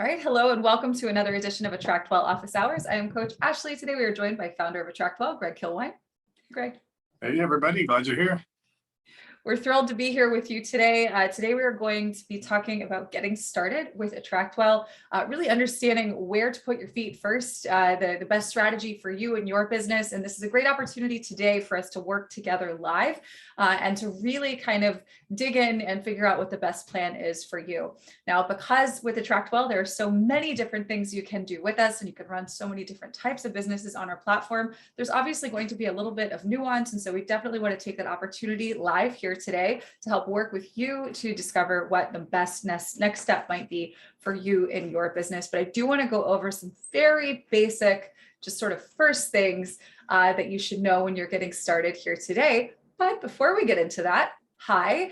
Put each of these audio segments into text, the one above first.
All right, hello and welcome to another edition of AttractWell Office Hours. I am Coach Ashley. Today we are joined by founder of AttractWell, Greg Kilwine. Greg. Hey everybody, glad you're here. We're thrilled to be here with you today. Today we are going to be talking about getting started with AttractWell, really understanding where to put your feet first, the best strategy for you and your business. And this is a great opportunity today for us to work together live and to really kind of dig in and figure out what the best plan is for you. Now, because with AttractWell, there are so many different things you can do with us and you can run so many different types of businesses on our platform. There's obviously going to be a little bit of nuance. And so we definitely want to take that opportunity live here today to help work with you to discover what the best next step might be for you in your business. But I do want to go over some very basic, just sort of first things that you should know when you're getting started here today. But before we get into that, hi,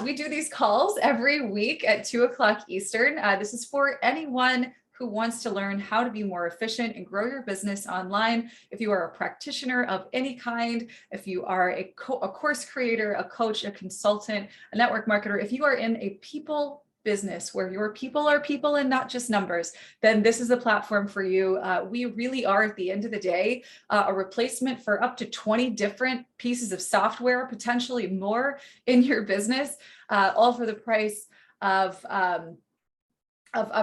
we do these calls every week at 2 o'clock Eastern. This is for anyone who wants to learn how to be more efficient and grow your business online. If you are a practitioner of any kind, if you are a course creator, a coach, a consultant, a network marketer, if you are in a people business where your people are people and not just numbers, then this is a platform for you. We really are, at the end of the day, a replacement for up to 20 different pieces of software, potentially more in your business, all for the price of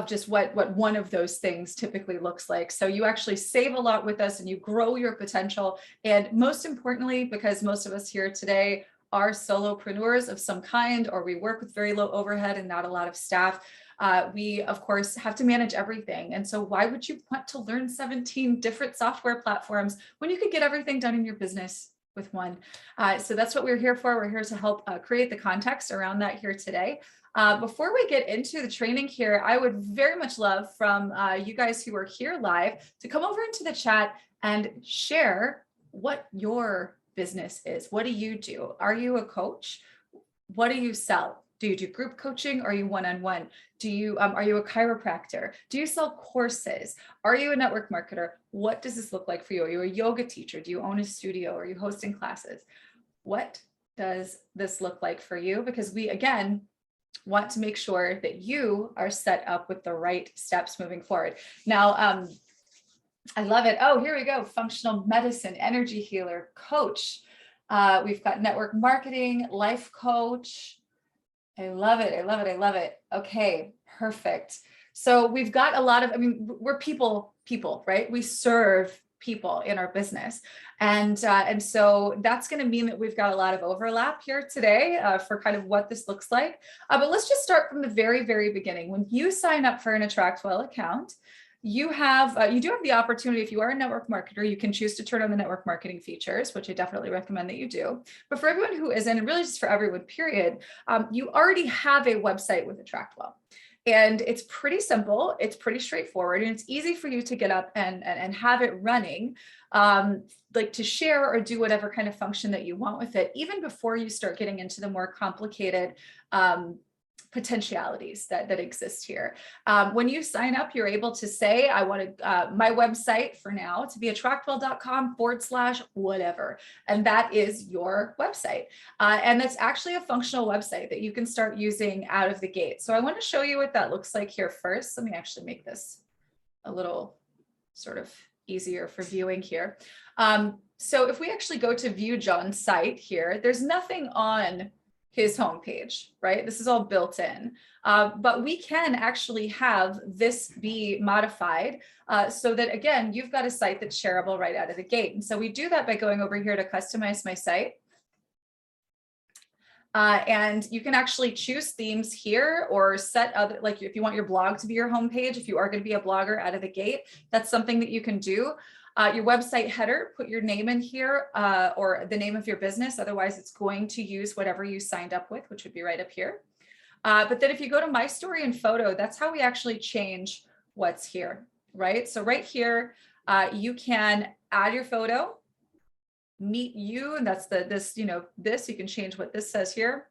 just what one of those things typically looks like. So you actually save a lot with us and you grow your potential. And most importantly, because most of us here today are solopreneurs of some kind, or we work with very low overhead and not a lot of staff, we of course have to manage everything. And so why would you want to learn 17 different software platforms when you could get everything done in your business with one? So that's what we're here for. We're here to help create the context around that here today. Before we get into the training here, I would very much love from you guys who are here live to come over into the chat and share what your business is. What do you do? Are you a coach? What do you sell? Do you do group coaching? Or are you one-on-one? Do you are you a chiropractor? Do you sell courses? Are you a network marketer? What does this look like for you? Are you a yoga teacher? Do you own a studio? Are you hosting classes? What does this look like for you? Because we, again, want to make sure that you are set up with the right steps moving forward. Now, I love it. Oh, here we go. Functional medicine, energy healer, coach. We've got network marketing, life coach. I love it. I love it. I love it. Okay, perfect. So we've got a lot of, we're people, right? We serve people in our business. And so that's going to mean that we've got a lot of overlap here today for kind of what this looks like. But let's just start from the very, very beginning. When you sign up for an AttractWell account, you do have the opportunity, if you are a network marketer, you can choose to turn on the network marketing features, which I definitely recommend that you do. But for everyone who isn't, and really just for everyone, period, you already have a website with AttractWell. And it's pretty simple, it's pretty straightforward, and it's easy for you to get up and have it running, like to share or do whatever kind of function that you want with it, even before you start getting into the more complicated potentialities that exist here. When you sign up, you're able to say, I want my website for now to be attractwell.com/whatever. And that is your website. And that's actually a functional website that you can start using out of the gate. So I want to show you what that looks like here first. Let me actually make this a little sort of easier for viewing here. So if we actually go to view John's site here, there's nothing on his homepage, right? This is all built in, but we can actually have this be modified so that, again, you've got a site that's shareable right out of the gate. And so we do that by going over here to customize my site. And you can actually choose themes here or set other, like if you want your blog to be your homepage, if you are going to be a blogger out of the gate, that's something that you can do. Your website header, put your name in here or the name of your business. Otherwise, it's going to use whatever you signed up with, which would be right up here. But then if you go to My Story and Photo, that's how we actually change what's here, right? So right here, you can add your photo, meet you, and that's this, you can change what this says here.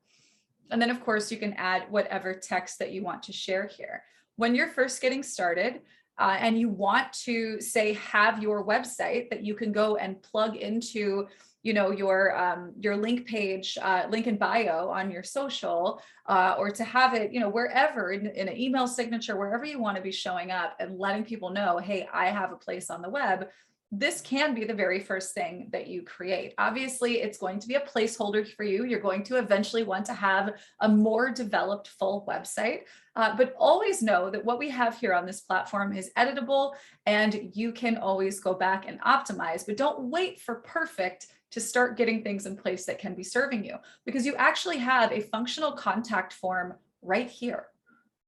And then of course you can add whatever text that you want to share here. When you're first getting started, and you want to say have your website that you can go and plug into your link page, link in bio on your social, or to have it, wherever in an email signature, wherever you want to be showing up and letting people know, hey, I have a place on the web. This can be the very first thing that you create. Obviously, it's going to be a placeholder for you. You're going to eventually want to have a more developed full website, but always know that what we have here on this platform is editable and you can always go back and optimize, but don't wait for perfect to start getting things in place that can be serving you, because you actually have a functional contact form right here.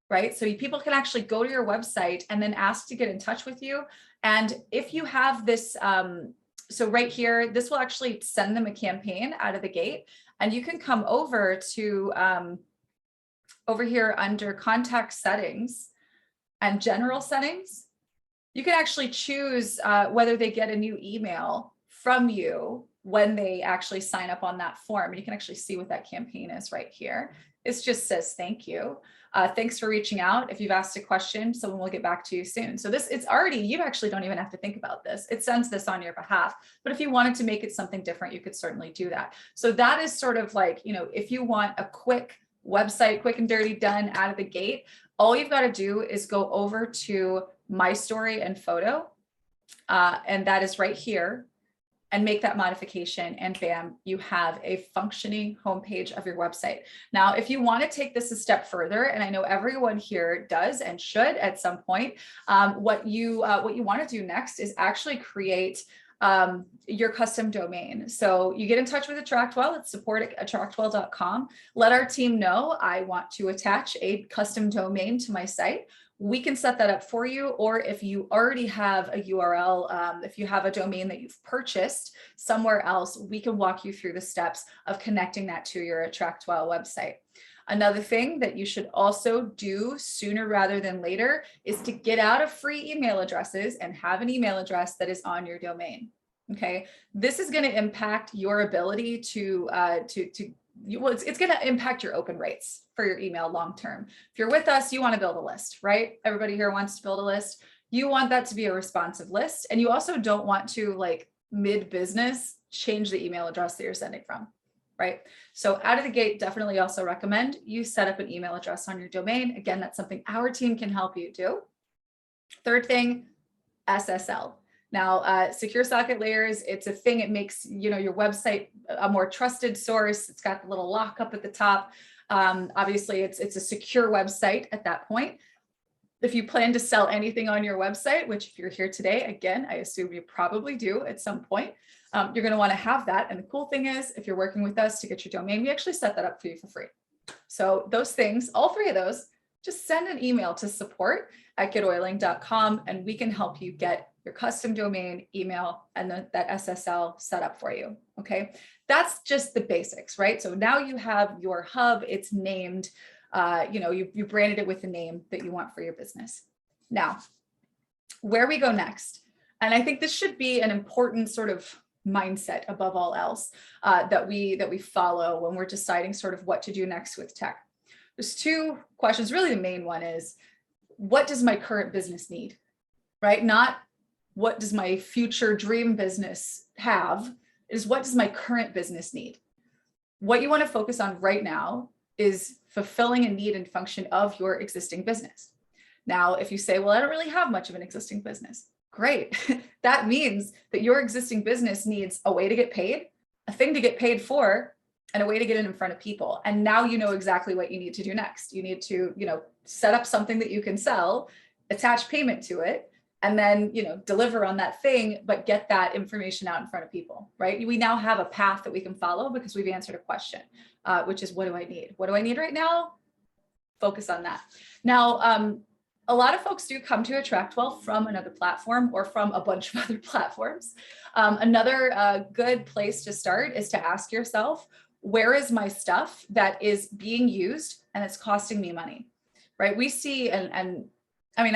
Right? So people can actually go to your website and then ask to get in touch with you. And if you have this, so right here, this will actually send them a campaign out of the gate. And you can come over to over here under contact settings and general settings. You can actually choose whether they get a new email from you when they actually sign up on that form. And you can actually see what that campaign is right here. It just says, thank you. Thanks for reaching out. If you've asked a question, someone will get back to you soon. So it's already, you actually don't even have to think about this. It sends this on your behalf. But if you wanted to make it something different, you could certainly do that. So that is sort of like, if you want a quick website, quick and dirty, done out of the gate, all you've got to do is go over to My Story and Photo. And that is right here. And make that modification, and bam, you have a functioning homepage of your website. Now, if you want to take this a step further, and I know everyone here does and should at some point, what you want to do next is actually create your custom domain. So you get in touch with AttractWell at support@attractwell.com. Let our team know I want to attach a custom domain to my site. We can set that up for you. Or if you already have a URL, if you have a domain that you've purchased somewhere else, we can walk you through the steps of connecting that to your AttractWell website. Another thing that you should also do sooner rather than later is to get out of free email addresses and have an email address that is on your domain. Okay, this is going to impact your ability it's going to impact your open rates for your email long term. If you're with us, you want to build a list, right? Everybody here wants to build a list. You want that to be a responsive list, and you also don't want to, like, mid-business change the email address that you're sending from. Right? So out of the gate, definitely also recommend you set up an email address on your domain. Again, that's something our team can help you do. Third thing, SSL. Now, secure socket layers, it's a thing. It makes, your website a more trusted source. It's got the little lock up at the top. Obviously, it's a secure website at that point. If you plan to sell anything on your website, which if you're here today, again, I assume you probably do at some point, you're going to want to have that. And the cool thing is, if you're working with us to get your domain, we actually set that up for you for free. So those things, all three of those, just send an email to support@getoiling.com and we can help you get your custom domain, email, and that SSL set up for you. Okay, that's just the basics, right? So now you have your hub, it's named, you branded it with the name that you want for your business. Now, where we go next, and I think this should be an important sort of mindset above all else that we follow when we're deciding sort of what to do next with tech. There's two questions. Really, the main one is, what does my current business need, right? Not what does my future dream business have, is what does my current business need? What you want to focus on right now is fulfilling a need and function of your existing business. Now, if you say, well, I don't really have much of an existing business, great. That means that your existing business needs a way to get paid, a thing to get paid for, and a way to get it in front of people. And now you know exactly what you need to do next. You need to, set up something that you can sell, attach payment to it, and then, deliver on that thing, but get that information out in front of people, right? We now have a path that we can follow because we've answered a question, which is, what do I need? What do I need right now? Focus on that. Now, a lot of folks do come to AttractWell from another platform or from a bunch of other platforms. Another good place to start is to ask yourself, where is my stuff that is being used and it's costing me money, right? We see, and I mean,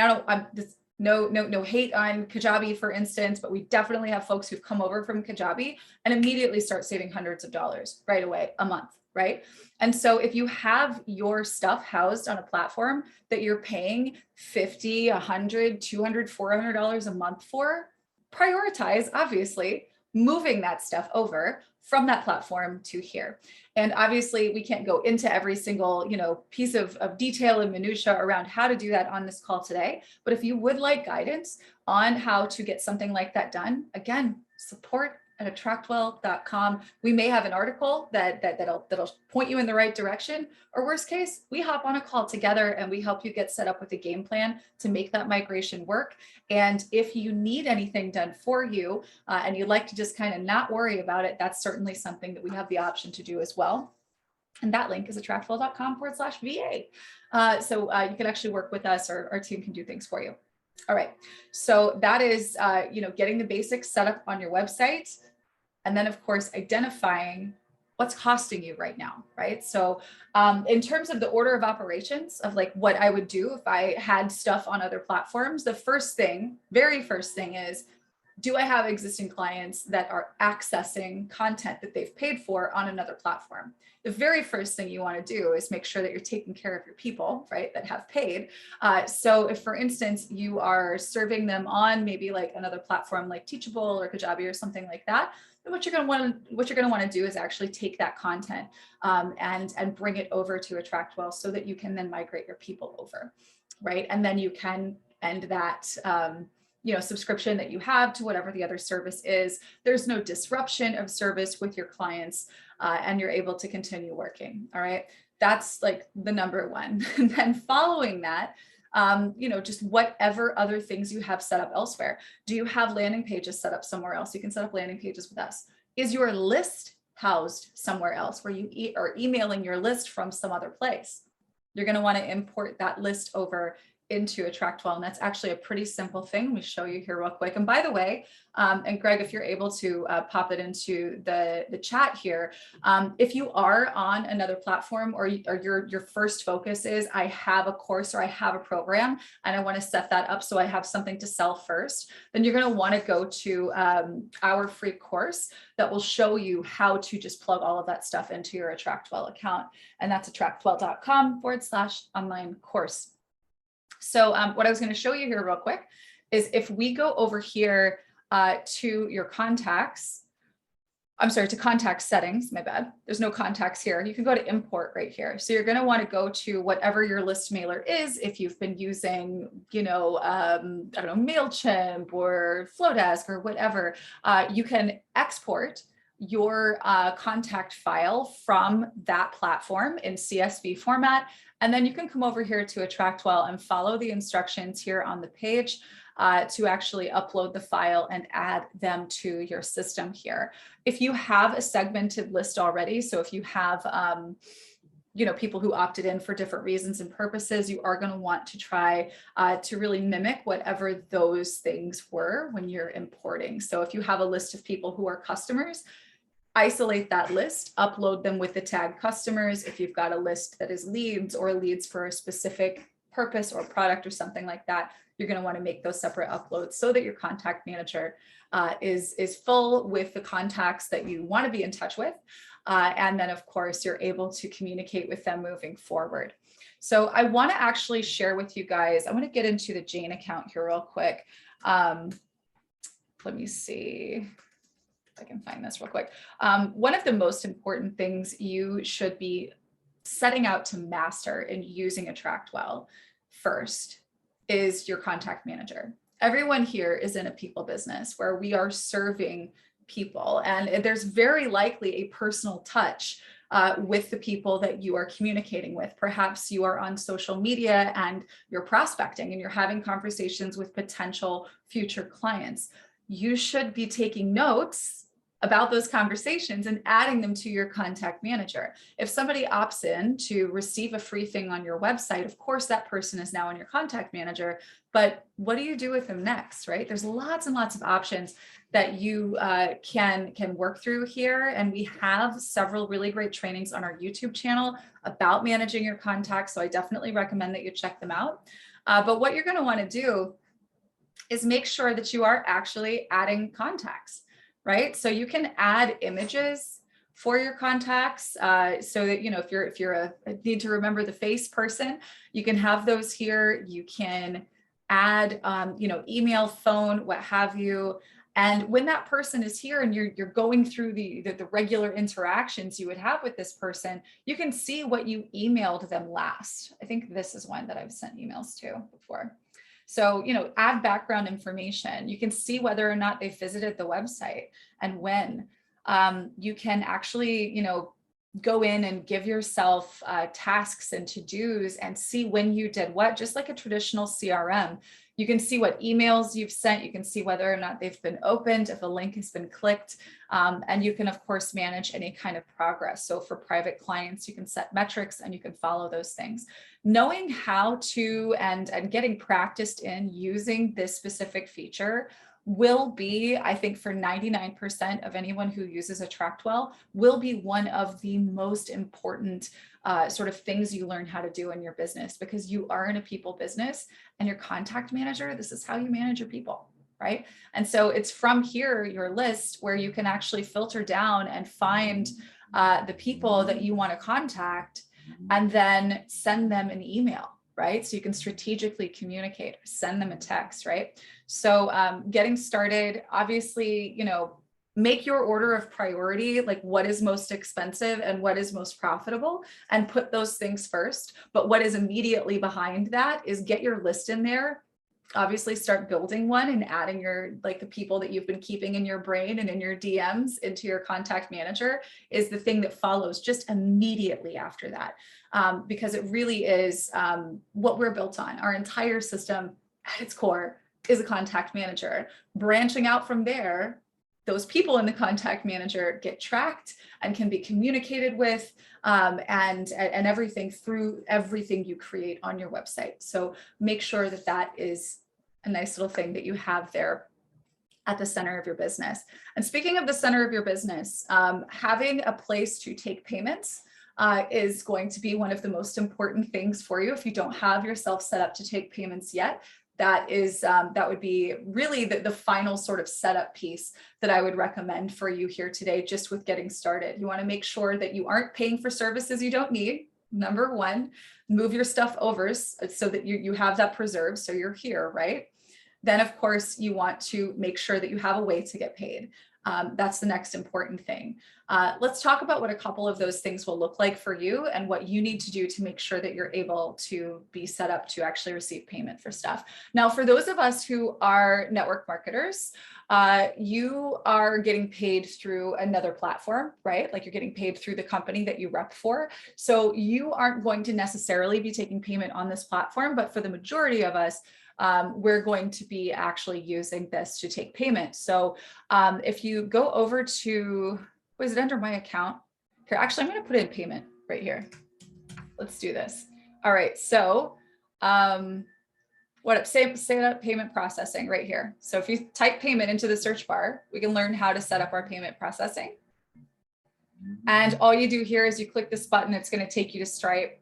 no hate on Kajabi, for instance, but we definitely have folks who've come over from Kajabi and immediately start saving hundreds of dollars right away a month, right? And so if you have your stuff housed on a platform that you're paying $50, $100, $200, $400 a month for, prioritize, obviously, moving that stuff over from that platform to here. And obviously we can't go into every single, piece of detail and minutia around how to do that on this call today. But if you would like guidance on how to get something like that done, again, support at AttractWell.com. We may have an article that'll point you in the right direction, or worst case, we hop on a call together and we help you get set up with a game plan to make that migration work. And if you need anything done for you and you'd like to just kind of not worry about it, that's certainly something that we have the option to do as well. And that link is AttractWell.com/VA. So you can actually work with us, or our team can do things for you. All right, so that is, getting the basics set up on your website. And then of course, identifying what's costing you right now, right? So in terms of the order of operations of like what I would do if I had stuff on other platforms, the very first thing is, do I have existing clients that are accessing content that they've paid for on another platform? The very first thing you want to do is make sure that you're taking care of your people, right, that have paid. So if, for instance, you are serving them on maybe like another platform like Teachable or Kajabi or something like that, then what you're going to want to do is actually take that content and bring it over to AttractWell so that you can then migrate your people over, right? And then you can end that subscription that you have to whatever the other service is. There's no disruption of service with your clients, and you're able to continue working. All right. That's like the number one. And then following that, just whatever other things you have set up elsewhere. Do you have landing pages set up somewhere else? You can set up landing pages with us. Is your list housed somewhere else where you are emailing your list from some other place? You're going to want to import that list over into AttractWell. And that's actually a pretty simple thing. Let me show you here real quick. And by the way, and Greg, if you're able to pop it into the chat here, if you are on another platform or your first focus is, I have a course or I have a program and I want to set that up so I have something to sell first, then you're going to want to go to our free course that will show you how to just plug all of that stuff into your AttractWell account. And that's AttractWell.com/online course. So what I was going to show you here real quick is if we go over here to your contacts, to contact settings, my bad. There's no contacts here. You can go to import right here. So you're going to want to go to whatever your list mailer is. If you've been using, MailChimp or Flowdesk or whatever, you can export your contact file from that platform in CSV format. And then you can come over here to AttractWell and follow the instructions here on the page to actually upload the file and add them to your system here. If you have a segmented list already, so if you have people who opted in for different reasons and purposes, you are going to want to try to really mimic whatever those things were when you're importing. So if you have a list of people who are customers, isolate that list, upload them with the tag customers. If you've got a list that is leads or leads for a specific purpose or product or something like that, you're going to want to make those separate uploads so that your contact manager is full with the contacts that you want to be in touch with. And then, of course, you're able to communicate with them moving forward. So I want to actually share with you guys, I want to get into the Jane account here real quick. Let me see. I can find this real quick. One of the most important things you should be setting out to master in using AttractWell first is your contact manager. Everyone here is in a people business where we are serving people, and there's very likely a personal touch with the people that you are communicating with. Perhaps you are on social media and you're prospecting and you're having conversations with potential future clients. You should be taking notes about those conversations and adding them to your contact manager. If somebody opts in to receive a free thing on your website, of course, that person is now in your contact manager, but what do you do with them next, right? There's lots and lots of options that you can work through here. And we have several really great trainings on our YouTube channel about managing your contacts. So I definitely recommend that you check them out. But what you're going to want to do is make sure that you are actually adding contacts. Right? So you can add images for your contacts so that, if you're a need to remember the face person, you can have those here. You can add, email, phone, what have you. And when that person is here and you're going through the regular interactions you would have with this person, you can see what you emailed them last. I think this is one that I've sent emails to before. So, add background information. You can see whether or not they visited the website and when. You can actually, go in and give yourself tasks and to-dos and see when you did what, just like a traditional CRM. You can see what emails you've sent. You can see whether or not they've been opened, if a link has been clicked, and you can, of course, manage any kind of progress. So for private clients, you can set metrics and you can follow those things. Knowing how to and getting practiced in using this specific feature will be, I think, for 99% of anyone who uses AttractWell, will be one of the most important sort of things you learn how to do in your business, because you are in a people business and your contact manager, this is how you manage your people, right? And so it's from here, your list, where you can actually filter down and find the people that you want to contact and then send them an email, right? So you can strategically communicate, or send them a text, right? So getting started, obviously, make your order of priority, like what is most expensive and what is most profitable, and put those things first. But what is immediately behind that is get your list in there. Obviously start building one and adding the people that you've been keeping in your brain and in your DMs into your contact manager is the thing that follows just immediately after that. Because it really is what we're built on. Our entire system at its core is a contact manager. Branching out from there, those people in the contact manager get tracked and can be communicated with, and everything through everything you create on your website. So make sure that that is a nice little thing that you have there at the center of your business. And speaking of the center of your business, having a place to take payments is going to be one of the most important things for you. If you don't have yourself set up to take payments yet, that would be really the final sort of setup piece that I would recommend for you here today, just with getting started. You want to make sure that you aren't paying for services you don't need. Number one, move your stuff over so that you have that preserved, so you're here, right? Then, of course, you want to make sure that you have a way to get paid. That's the next important thing. Let's talk about what a couple of those things will look like for you and what you need to do to make sure that you're able to be set up to actually receive payment for stuff. Now, for those of us who are network marketers, you are getting paid through another platform, right? Like you're getting paid through the company that you rep for. So you aren't going to necessarily be taking payment on this platform, but for the majority of us, we're going to be actually using this to take payment. So if you go over to, was it under my account? Here, actually, I'm going to put in payment right here. Let's do this. All right. So say that payment processing right here. So if you type payment into the search bar, we can learn how to set up our payment processing. And all you do here is you click this button. It's going to take you to Stripe.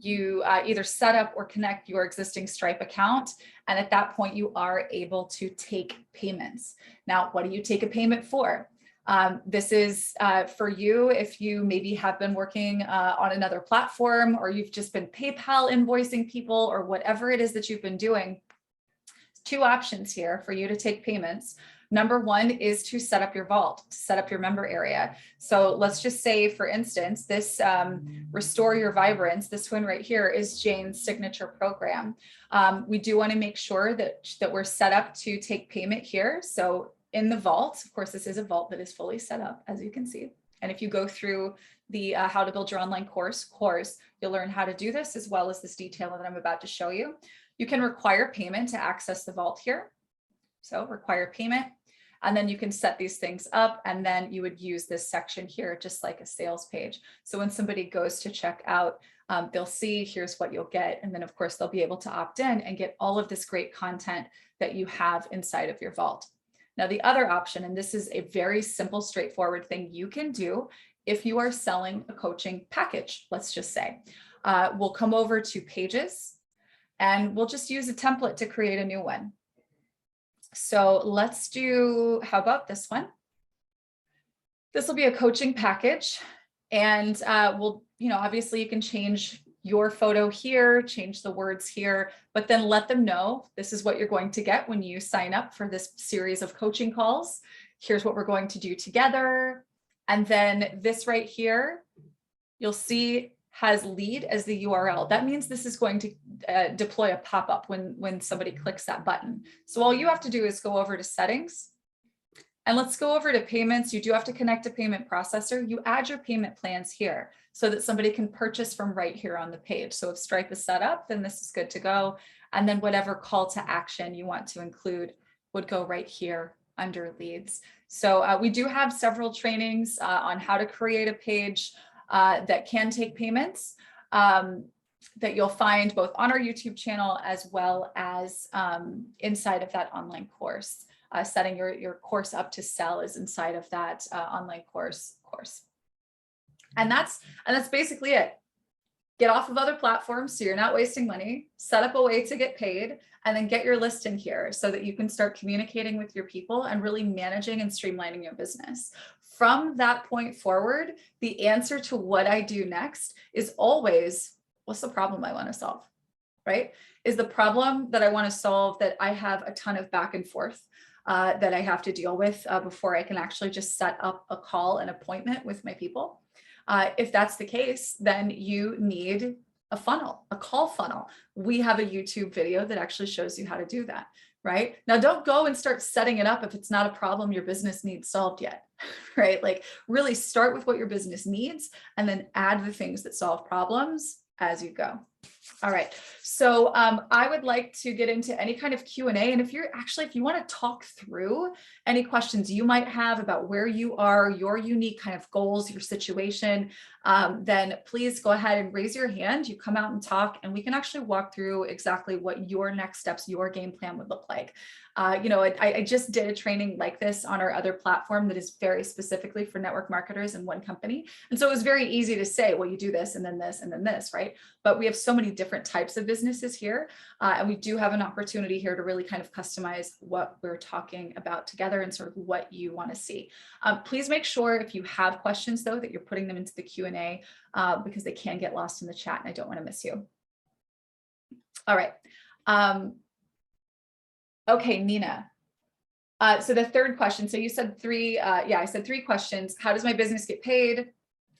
You either set up or connect your existing Stripe account. And at that point, you are able to take payments. Now, what do you take a payment for? This is for you if you maybe have been working on another platform, or you've just been PayPal invoicing people, or whatever it is that you've been doing. Two options here for you to take payments. Number one is to set up your vault, to set up your member area. So let's just say, for instance, this Restore Your Vibrance, this one right here is Jane's signature program. We do want to make sure that we're set up to take payment here. So in the vault, of course, this is a vault that is fully set up, as you can see. And if you go through the How to Build Your Online course, you'll learn how to do this, as well as this detail that I'm about to show you. You can require payment to access the vault here. So require payment. And then you can set these things up, and then you would use this section here, just like a sales page. So when somebody goes to check out, they'll see here's what you'll get. And then of course, they'll be able to opt in and get all of this great content that you have inside of your vault. Now, the other option, and this is a very simple, straightforward thing you can do if you are selling a coaching package, let's just say, we'll come over to Pages, and we'll just use a template to create a new one. So let's do, how about this one? This will be a coaching package, and obviously you can change your photo here, change the words here, but then let them know this is what you're going to get when you sign up for this series of coaching calls. Here's what we're going to do together. And then this right here, you'll see has lead as the URL. That means this is going to deploy a pop-up when somebody clicks that button. So all you have to do is go over to settings, and let's go over to payments. You do have to connect a payment processor. You add your payment plans here so that somebody can purchase from right here on the page. So if Stripe is set up, then this is good to go. And then whatever call to action you want to include would go right here under leads. So we do have several trainings on how to create a page that can take payments that you'll find both on our YouTube channel as well as inside of that online course. Setting your course up to sell is inside of that online course. And that's basically it. Get off of other platforms so you're not wasting money, set up a way to get paid, and then get your list in here so that you can start communicating with your people and really managing and streamlining your business. From that point forward, the answer to what I do next is always, what's the problem I want to solve, right? Is the problem that I want to solve that I have a ton of back and forth that I have to deal with before I can actually just set up a call, an appointment with my people. If that's the case, then you need a funnel, a call funnel. We have a YouTube video that actually shows you how to do that, right? Now, don't go and start setting it up if it's not a problem your business needs solved yet, right? Like really start with what your business needs and then add the things that solve problems as you go. All right, so I would like to get into any kind of Q&A. And if you want to talk through any questions you might have about where you are, your unique kind of goals, your situation, then please go ahead and raise your hand. You come out and talk, and we can actually walk through exactly what your next steps, your game plan would look like. I just did a training like this on our other platform that is very specifically for network marketers in one company. And so it was very easy to say, well, you do this and then this and then this, right? But we have so many different types of businesses here. And we do have an opportunity here to really kind of customize what we're talking about together and sort of what you want to see. Please make sure if you have questions though, that you're putting them into the Q&A because they can get lost in the chat and I don't want to miss you. All right. Okay, Nina. So the third question, so you said three, I said three questions. How does my business get paid?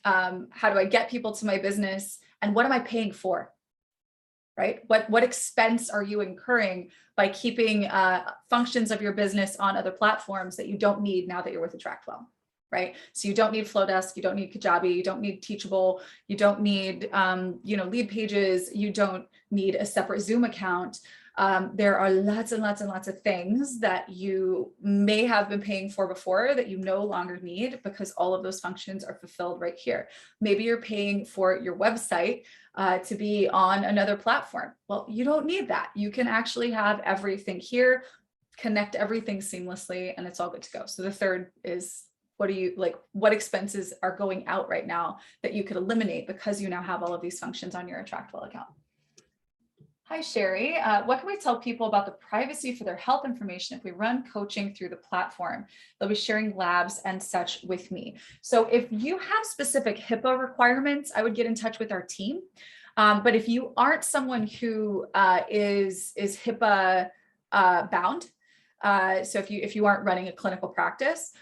How do I get people to my business? And what am I paying for? Right? What expense are you incurring by keeping functions of your business on other platforms that you don't need now that you're with AttractWell? Right? So you don't need Flowdesk, you don't need Kajabi, you don't need Teachable, you don't need lead pages, you don't need a separate Zoom account. There are lots and lots and lots of things that you may have been paying for before that you no longer need because all of those functions are fulfilled right here. Maybe you're paying for your website to be on another platform. Well, you don't need that. You can actually have everything here, connect everything seamlessly, and it's all good to go. So the third is, what expenses are going out right now that you could eliminate because you now have all of these functions on your AttractWell account? Hi, Sherry. What can we tell people about the privacy for their health information if we run coaching through the platform? They'll be sharing labs and such with me. So if you have specific HIPAA requirements, I would get in touch with our team. But if you aren't someone who is HIPAA bound, so if you aren't running a clinical practice,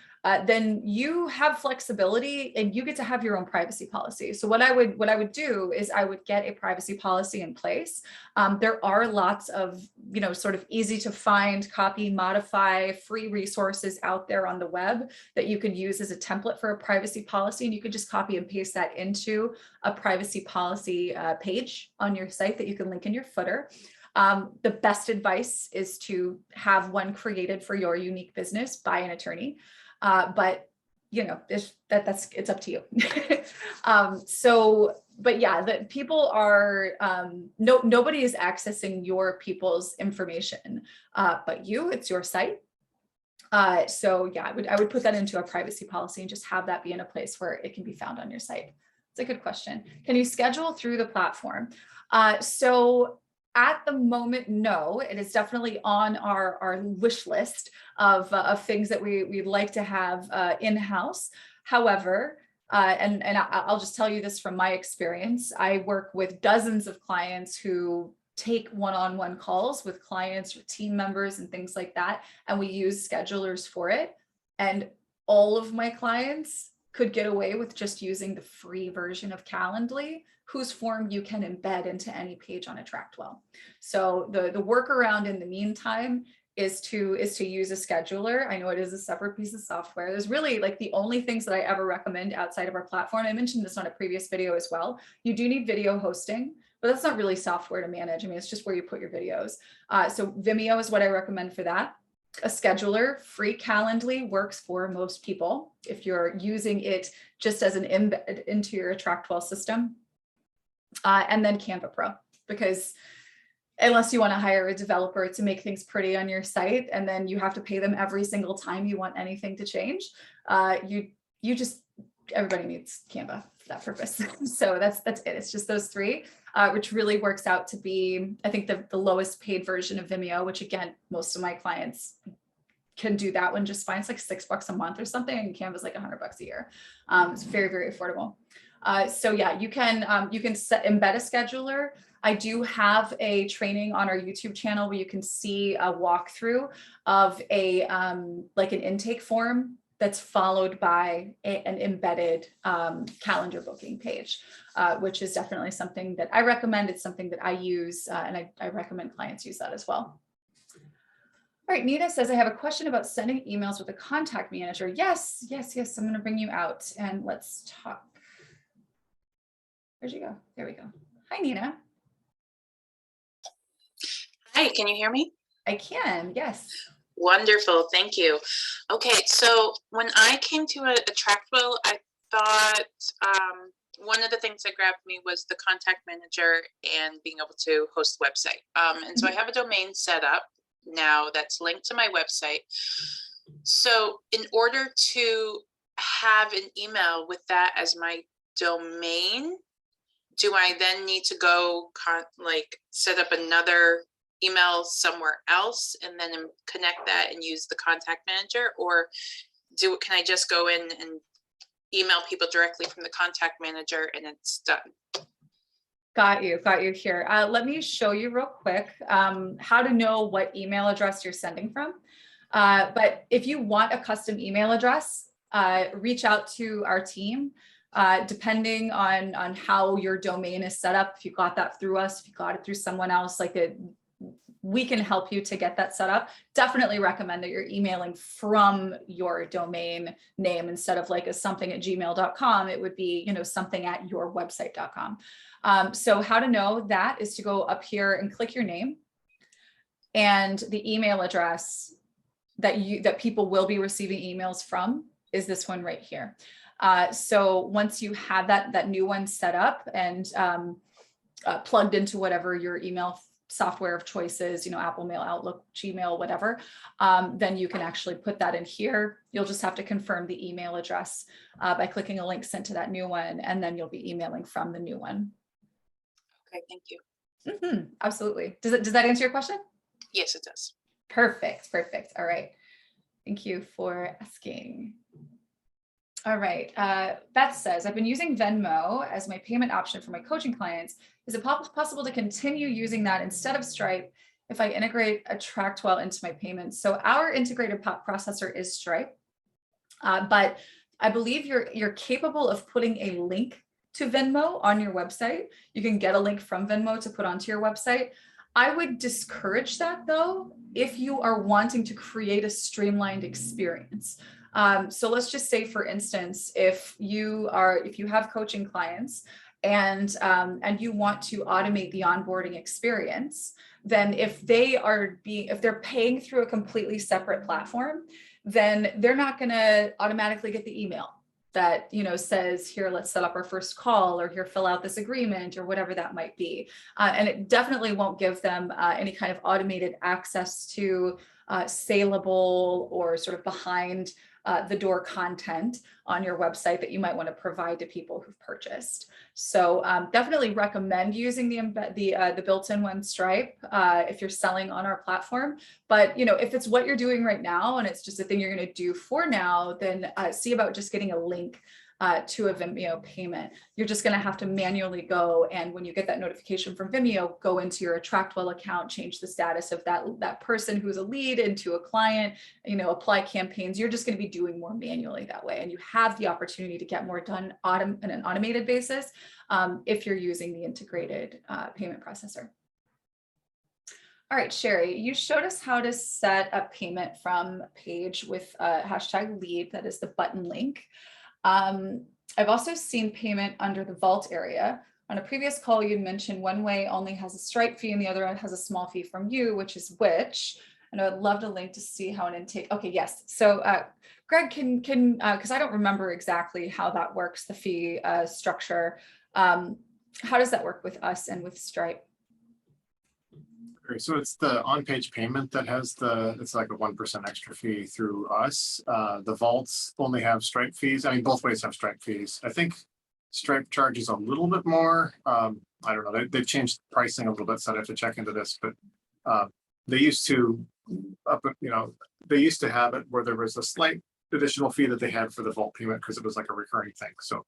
then you have flexibility and you get to have your own privacy policy. So what I would do is I would get a privacy policy in place. There are lots of, sort of easy to find, copy, modify, free resources out there on the web that you could use as a template for a privacy policy. And you could just copy and paste that into a privacy policy page on your site that you can link in your footer. The best advice is to have one created for your unique business by an attorney. But it's up to you. But yeah, that people are, nobody is accessing your people's information, but it's your site. So yeah, I would put that into a privacy policy and just have that be in a place where it can be found on your site. It's a good question. Can you schedule through the platform? So at the moment, no, it is definitely on our wish list of things that we'd like to have in-house. However, I'll just tell you this from my experience. I work with dozens of clients who take one-on-one calls with clients or team members and things like that. And we use schedulers for it. And all of my clients could get away with just using the free version of Calendly, whose form you can embed into any page on AttractWell. So the workaround in the meantime is to use a scheduler. I know it is a separate piece of software. There's really like the only things that I ever recommend outside of our platform. I mentioned this on a previous video as well. You do need video hosting, but that's not really software to manage. I mean, it's just where you put your videos. So Vimeo is what I recommend for that. A scheduler, free Calendly works for most people if you're using it just as an embed into your AttractWell system. And then Canva Pro, because unless you want to hire a developer to make things pretty on your site, and then you have to pay them every single time you want anything to change, everybody needs Canva for that purpose. So that's it. It's just those three, which really works out to be, I think, the lowest paid version of Vimeo, which again, most of my clients can do that one just fine. It's like $6 a month or something, and Canva's like $100 a year. It's very, very affordable. So yeah, you can embed a scheduler. I do have a training on our YouTube channel where you can see a walkthrough of like an intake form that's followed by an embedded calendar booking page, which is definitely something that I recommend. It's something that I use, and I recommend clients use that as well. All right, Nina says, I have a question about sending emails with a contact manager. Yes. I'm going to bring you out and let's talk. Where'd you go? There we go. Hi, Nina. Hi, can you hear me? I can, yes. Wonderful, thank you. Okay, so when I came to AttractWell, I thought one of the things that grabbed me was the contact manager and being able to host a website. And so I have a domain set up now that's linked to my website. So in order to have an email with that as my domain, do I then need to go set up another email somewhere else and then connect that and use the contact manager, or can I just go in and email people directly from the contact manager and it's done? Got you here. Let me show you real quick how to know what email address you're sending from. But if you want a custom email address, reach out to our team. Depending on how your domain is set up, if you got that through us, if you got it through someone else, we can help you to get that set up. Definitely recommend that you're emailing from your domain name instead of like something@gmail.com. It would be, something at yourwebsite.com. So how to know that is to go up here and click your name, and the email address that people will be receiving emails from is this one right here. So once you have that new one set up and plugged into whatever your email software of choice is, Apple Mail, Outlook, Gmail, whatever, then you can actually put that in here. You'll just have to confirm the email address by clicking a link sent to that new one, and then you'll be emailing from the new one. Okay, thank you. Absolutely. Does that answer your question? Yes, it does. Perfect. All right. Thank you for asking. All right. Beth says, I've been using Venmo as my payment option for my coaching clients. Is it possible to continue using that instead of Stripe if I integrate AttractWell into my payments? So our integrated processor is Stripe, but I believe you're capable of putting a link to Venmo on your website. You can get a link from Venmo to put onto your website. I would discourage that though, if you are wanting to create a streamlined experience. So let's just say, for instance, if you have coaching clients and you want to automate the onboarding experience, then if they're paying through a completely separate platform, then they're not going to automatically get the email that says, here, let's set up our first call, or here, fill out this agreement, or whatever that might be. And it definitely won't give them any kind of automated access to saleable or sort of behind the door content on your website that you might want to provide to people who've purchased. So definitely recommend using the built-in one, Stripe, if you're selling on our platform. But if it's what you're doing right now and it's just a thing you're going to do for now, then see about just getting a link to a Vimeo payment. You're just going to have to manually go, and when you get that notification from Vimeo, go into your AttractWell account, change the status of that person who's a lead into a client, apply campaigns. You're just going to be doing more manually that way, and you have the opportunity to get more done on an automated basis if you're using the integrated payment processor. All right, Sherry, you showed us how to set a payment from page with hashtag lead, that is the button link. I've also seen payment under the vault area. On a previous call, you mentioned one way only has a Stripe fee and the other one has a small fee from you, which is which? And I would love to link to see how an intake. Okay, yes. So Greg can because I don't remember exactly how that works, the fee structure. How does that work with us and with Stripe? So it's the on-page payment that has it's like a 1% extra fee through us. The vaults only have Stripe fees. I mean, both ways have Stripe fees. I think Stripe charges a little bit more. I don't know. They've changed pricing a little bit, so I have to check into this. But they used to they used to have it where there was a slight additional fee that they had for the vault payment because it was like a recurring thing. So,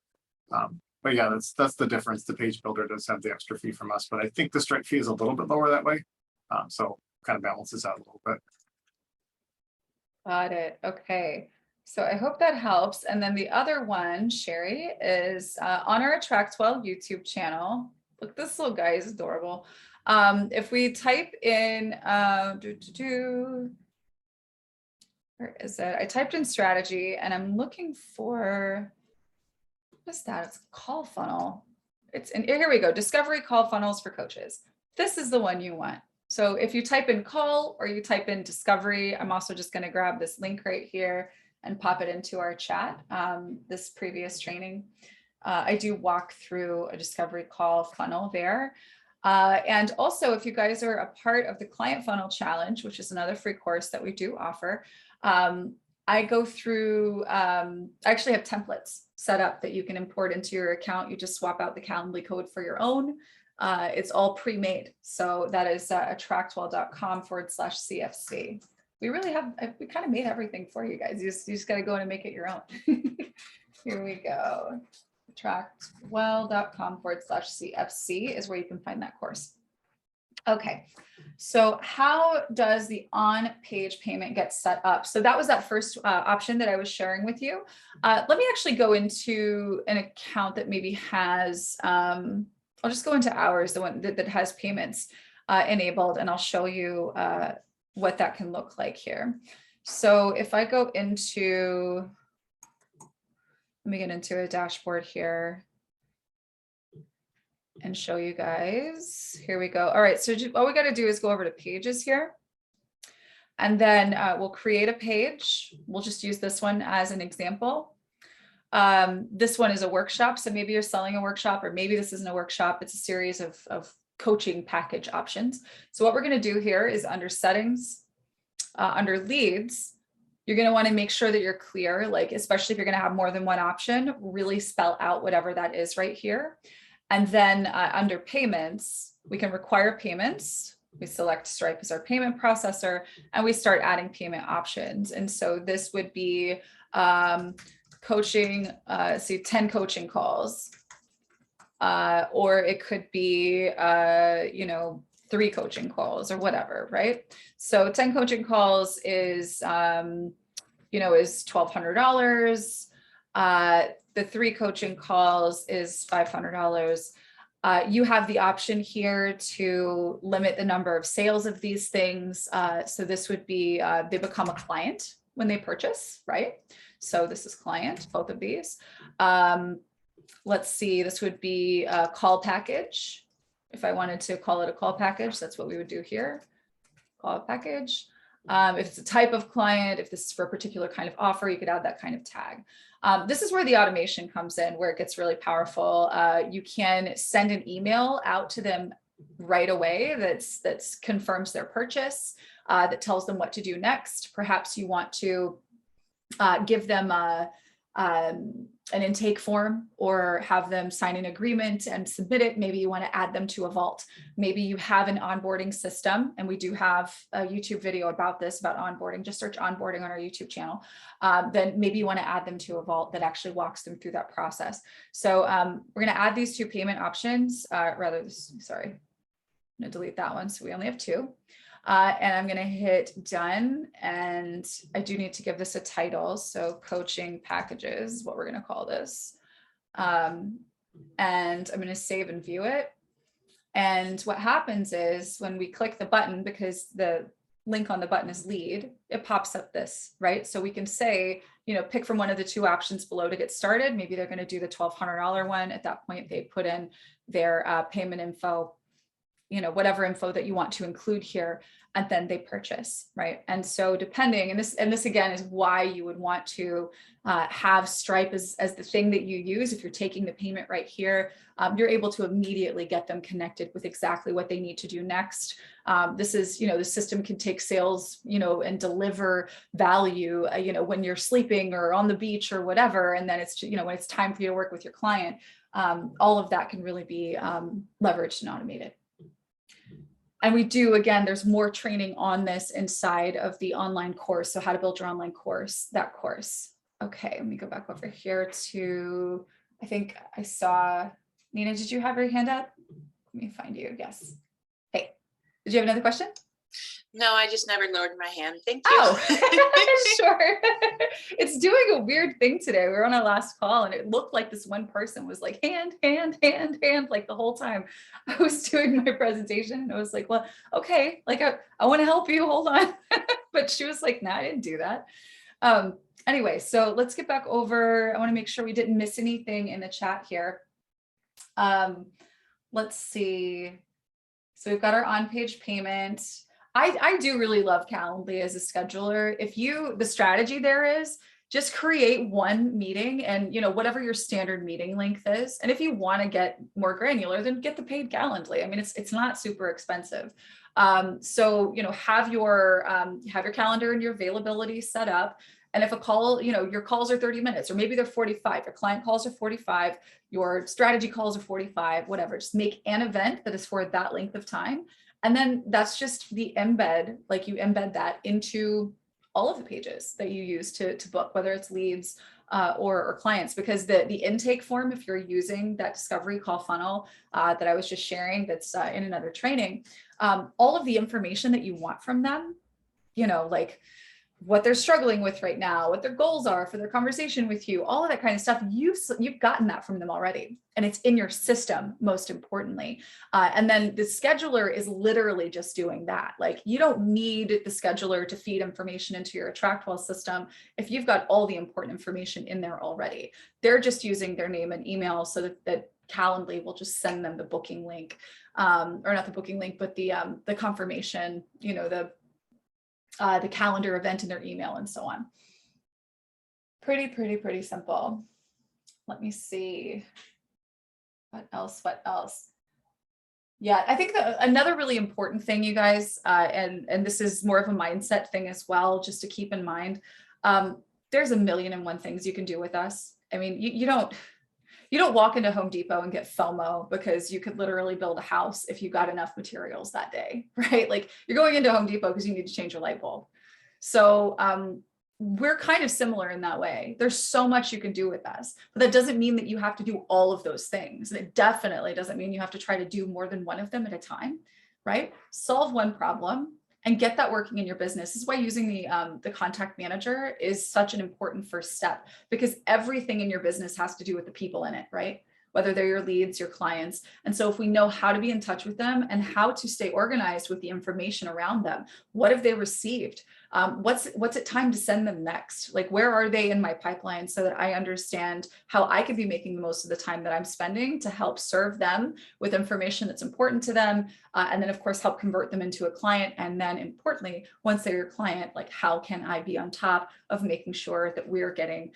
but yeah, that's the difference. The page builder does have the extra fee from us, but I think the Stripe fee is a little bit lower that way. So kind of balances out a little bit. Got it. Okay. So I hope that helps. And then the other one, Sherry, is on our AttractWell YouTube channel. Look, this little guy is adorable. If we type in, where is it? I typed in strategy and I'm looking for, what is that? It's a call funnel. Here we go. Discovery call funnels for coaches. This is the one you want. So if you type in call or you type in discovery, I'm also just going to grab this link right here and pop it into our chat. This previous training, I do walk through a discovery call funnel there. And also, if you guys are a part of the Client Funnel Challenge, which is another free course that we do offer, I go through, I actually have templates set up that you can import into your account. You just swap out the Calendly code for your own. It's all pre-made. So that is attractwell.com/CFC. We really have, we kind of made everything for you guys. You just got to go in and make it your own. Here we go. attractwell.com/CFC is where you can find that course. Okay, so how does the on-page payment get set up? So that was that first option that I was sharing with you. Let me actually go into an account that maybe has, I'll just go into ours, the one that has payments enabled, and I'll show you what that can look like here. So if I go into, let me get into a dashboard here and show you guys. Here we go. All right, so all we got to do is go over to pages here. And then we'll create a page. We'll just use this one as an example. This one is a workshop. So maybe you're selling a workshop, or maybe this isn't a workshop. It's a series of coaching package options. So what we're going to do here is under settings, under leads, you're going to want to make sure that you're clear, like, especially if you're going to have more than one option, really spell out whatever that is right here. And then under payments, we can require payments. We select Stripe as our payment processor, and we start adding payment options. And so this would be coaching, 10 coaching calls, or it could be, 3 coaching calls or whatever, right? So 10 coaching calls is, is $1,200. The 3 coaching calls is $500. You have the option here to limit the number of sales of these things. So this would be, they become a client when they purchase, right? So this is client, both of these. Let's see, this would be a call package. If I wanted to call it a call package, that's what we would do here. Call package. If it's a type of client, if this is for a particular kind of offer, you could add that kind of tag. This is where the automation comes in, where it gets really powerful. You can send an email out to them right away that's confirms their purchase, that tells them what to do next. Perhaps you want to give them an intake form or have them sign an agreement and submit it. Maybe you want to add them to a vault. Maybe you have an onboarding system, and we do have a YouTube video about this, about onboarding. Just search onboarding on our YouTube channel. Then maybe you want to add them to a vault that actually walks them through that process. So we're going to add these two payment options, sorry, I'm going to delete that one. So we only have two. And I'm going to hit done. And I do need to give this a title. So coaching packages, what we're going to call this. And I'm going to save and view it. And what happens is when we click the button, because the link on the button is lead, it pops up this, right? So we can say, you know, pick from one of the two options below to get started. Maybe they're going to do the $1,200 one. At that point, they put in their payment info, you know, whatever info that you want to include here, and then they purchase, right? And so depending, and this again is why you would want to have Stripe as the thing that you use. If you're taking the payment right here, you're able to immediately get them connected with exactly what they need to do next. This is, you know, the system can take sales, you know, and deliver value, you know, when you're sleeping or on the beach or whatever. And then it's, you know, when it's time for you to work with your client, all of that can really be leveraged and automated. And we do, again, there's more training on this inside of the online course. So how to build your online course, that course. Okay, let me go back over here to, I think I saw, Nina, did you have your hand up? Let me find you, yes. Hey, did you have another question? No, I just never lowered my hand. Thank you. Oh, sure. It's doing a weird thing today. We were on our last call and it looked like this one person was like hand, like the whole time I was doing my presentation. And I was like, well, okay, like I want to help you, hold on. But she was like, nah, I didn't do that. Anyway, so let's get back over. I want to make sure we didn't miss anything in the chat here. Let's see. So we've got our on-page payment. I do really love Calendly as a scheduler. The strategy there is just create one meeting and, you know, whatever your standard meeting length is. And if you want to get more granular, then get the paid Calendly. I mean, it's not super expensive. So, you know, have your calendar and your availability set up. And if a call, you know, your calls are 30 minutes, or maybe they're 45, your client calls are 45, your strategy calls are 45, whatever, just make an event that is for that length of time. And then that's just the embed, like you embed that into all of the pages that you use to book, whether it's leads or clients, because the intake form, if you're using that discovery call funnel that I was just sharing, that's in another training, all of the information that you want from them, you know, like what they're struggling with right now, what their goals are for their conversation with you, all of that kind of stuff, you've gotten that from them already. And it's in your system, most importantly. And then the scheduler is literally just doing that. Like you don't need the scheduler to feed information into your AttractWell system if you've got all the important information in there already. They're just using their name and email so that Calendly will just send them the booking link, or not the booking link, but the confirmation, you know, the calendar event in their email and so on. Pretty simple. Let me see. What else? Yeah, I think another really important thing, you guys, and this is more of a mindset thing as well, just to keep in mind, there's a million and one things you can do with us. I mean, you don't walk into Home Depot and get FOMO because you could literally build a house if you got enough materials that day, right? Like you're going into Home Depot because you need to change your light bulb. So we're kind of similar in that way. There's so much you can do with us, but that doesn't mean that you have to do all of those things. And it definitely doesn't mean you have to try to do more than one of them at a time, right? Solve one problem and get that working in your business. This is why using the contact manager is such an important first step, because everything in your business has to do with the people in it, right? Whether they're your leads, your clients. And so if we know how to be in touch with them and how to stay organized with the information around them, what have they received? What's it time to send them next? Like, where are they in my pipeline, so that I understand how I could be making the most of the time that I'm spending to help serve them with information that's important to them. And then of course, help convert them into a client. And then importantly, once they're your client, like how can I be on top of making sure that we're getting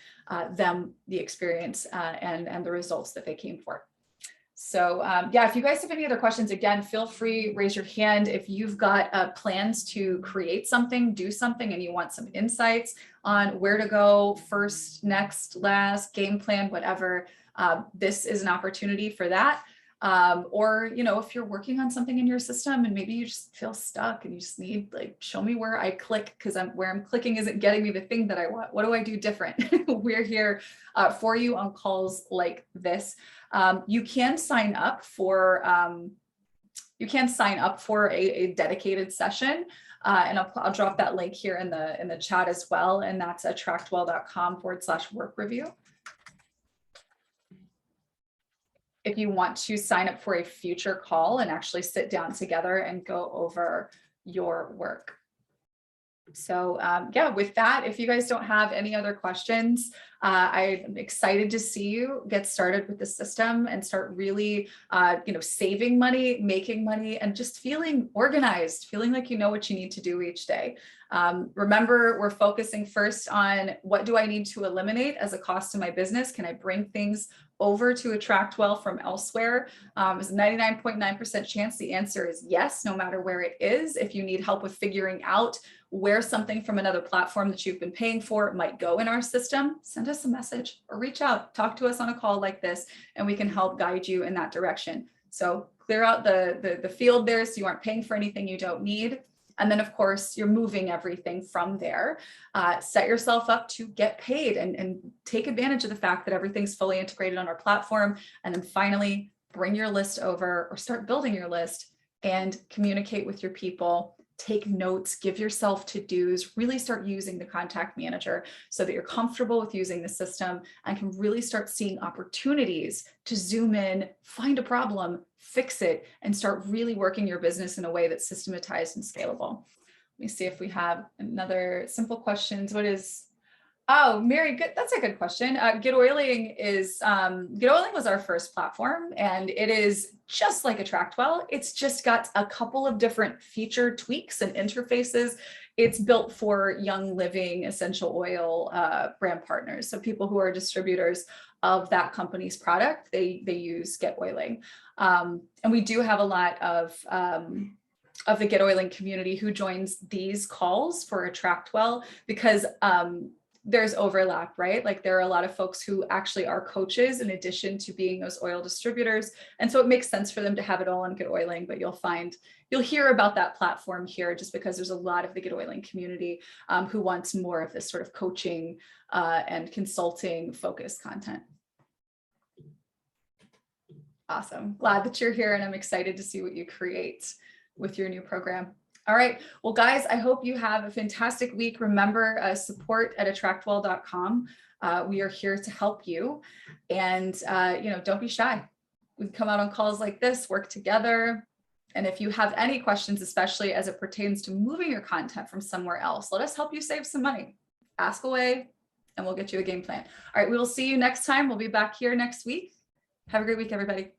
them the experience and the results that they came for? So yeah, if you guys have any other questions, again, feel free, raise your hand. If you've got plans to create something, do something, and you want some insights on where to go first, next, last, game plan, whatever, this is an opportunity for that. Or, you know, if you're working on something in your system and maybe you just feel stuck and you just need, like, show me where I click, because where I'm clicking isn't getting me the thing that I want. What do I do different? We're here for you on calls like this. You can sign up for a dedicated session. And I'll drop that link here in the chat as well. And that's attractwell.com/work review. If you want to sign up for a future call and actually sit down together and go over your work. So yeah, with that, if you guys don't have any other questions, I'm excited to see you get started with the system and start really, you know, saving money, making money, and just feeling organized, feeling like you know what you need to do each day. Remember, we're focusing first on what do I need to eliminate as a cost to my business? Can I bring things over to AttractWell from elsewhere? There's a 99.9% chance the answer is yes, no matter where it is. If you need help with figuring out where something from another platform that you've been paying for might go in our system, send us a message or reach out, talk to us on a call like this, and we can help guide you in that direction. So clear out the field there so you aren't paying for anything you don't need. And then, of course, you're moving everything from there. Set yourself up to get paid and take advantage of the fact that everything's fully integrated on our platform. And then finally, bring your list over or start building your list and communicate with your people. Take notes, give yourself to-dos, really start using the contact manager so that you're comfortable with using the system and can really start seeing opportunities to zoom in, find a problem, fix it, and start really working your business in a way that's systematized and scalable. Let me see if we have another simple questions. What is, oh, Mary, good. That's a good question. Get Oiling was our first platform, and it is just like AttractWell. It's just got a couple of different feature tweaks and interfaces. It's built for Young Living essential oil brand partners. So people who are distributors of that company's product, they use Get Oiling. And we do have a lot of the Get Oiling community who joins these calls for AttractWell because there's overlap, right? Like there are a lot of folks who actually are coaches in addition to being those oil distributors. And so it makes sense for them to have it all on Get Oiling, but you'll hear about that platform here just because there's a lot of the Get Oiling community who wants more of this sort of coaching and consulting focused content. Awesome. Glad that you're here and I'm excited to see what you create with your new program. All right. Well, guys, I hope you have a fantastic week. Remember, support at attractwell.com. We are here to help you. And, don't be shy. We can come out on calls like this, work together. And if you have any questions, especially as it pertains to moving your content from somewhere else, let us help you save some money. Ask away and we'll get you a game plan. All right. We will see you next time. We'll be back here next week. Have a great week, everybody.